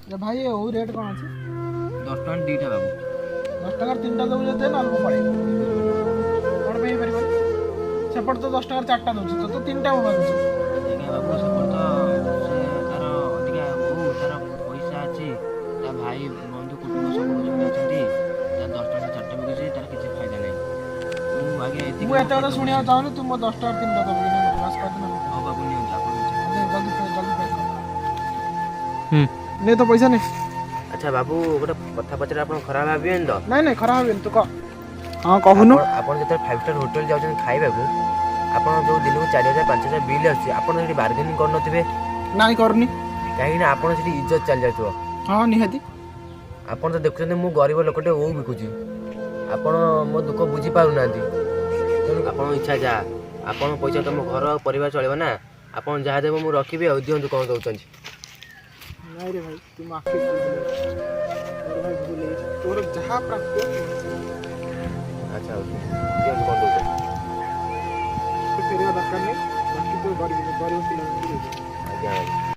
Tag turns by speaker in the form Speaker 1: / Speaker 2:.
Speaker 1: ये भाई ये वो रेट कौन अच्छी
Speaker 2: 10 टଙ୍କା ଦୁଇଟା ବାବୁ
Speaker 1: 10 टका 3टा दे दे ना अल्प पड़े कौन पे पार सेपट तो 10 टका 4टा दूसरी तो 3टा वो मारूँ
Speaker 2: ଆଜ୍ଞା ବାବୁ ସେପଟେ ତ ସେ ତାର ଅଧିକା ବୋଉ ତାର ପଇସା ଅଛି ତା ଭାଇ ବନ୍ଧୁ କୁଟୁମ୍ବ ସବୁ ଜଣେ ଅଛନ୍ତି ତା 10 ଟଙ୍କା 4ଟା ବିକୁଛି ତାର କିଛି ଫାଇଦା ନାହିଁ ମୁଁ ଆଜ୍ଞା ଏତିକି
Speaker 1: ମୁଁ ଏତେ କଥା ଶୁଣିବାକୁ ଚାହୁଁନି ତୁ ମୋ 10 ଟଙ୍କା 3ଟା ଦବୁ କି ନାହିଁ ବାସ୍ କହିଦେ ନା
Speaker 2: ହଉ ବାବୁ ନିଅନ୍ତୁ ଆପଣ
Speaker 1: जल्दी पे नहीं तो पैसा नहीं
Speaker 2: ଆଚ୍ଛା ବାବୁ ଗୋଟେ କଥା ପଚାରେ ଆପଣ ଖରାପ ଭାବିବେନି ତ
Speaker 1: नहीं नहीं खराब है तू कह हाँ कहूनु
Speaker 2: ଆପଣ ଯେତେବେଳେ 5 ଷ୍ଟାର ହୋଟେଲ ଯାଉଛନ୍ତି ଖାଇବାକୁ ଆପଣ ଯେଉଁ ଦିନକୁ 4000 5000 ବିଲ୍ ଆସୁଛି ଆପଣ ସେଠି ବାର୍ଗେନିଂ କରୁନଥିବେ
Speaker 1: नहीं करनी
Speaker 2: କାହିଁକିନା ଆପଣ ସେଠି ଇଜ୍ଜତ ଚାଲି ଯାଉଥିବ
Speaker 1: हाँ निहाती
Speaker 2: ଆପଣ ତ ଦେଖୁଛନ୍ତି ମୁଁ ଗରିବ ଲୋକଟେ ଓଉ ବିକୁଛି ଆପଣ ମୋ ଦୁଃଖ ବୁଝିପାରୁନାହାନ୍ତି ତେଣୁ ଆପଣଙ୍କ ଇଚ୍ଛା ଯାହା ଆପଣ ପଇସା ତମ ଘର ଆଉ ପରିବାର ଚଳିବ ନା ଆପଣ ଯାହା ଦେବ ମୁଁ ରଖିବି ଆଉ ଦିଅନ୍ତୁ କ'ଣ ଦେଉଛନ୍ତି
Speaker 1: नहीं रे भाई तू माफी कर भाई भूल तोर जहाँ प्राप्त
Speaker 2: ଆଚ୍ଛା ଦିଅନ୍ତୁ କ'ଣ ଦେଉଛନ୍ତି
Speaker 1: तो तेरे दरकार नहीं बाकी तो गरीब गरीब
Speaker 2: ଆଜ୍ଞା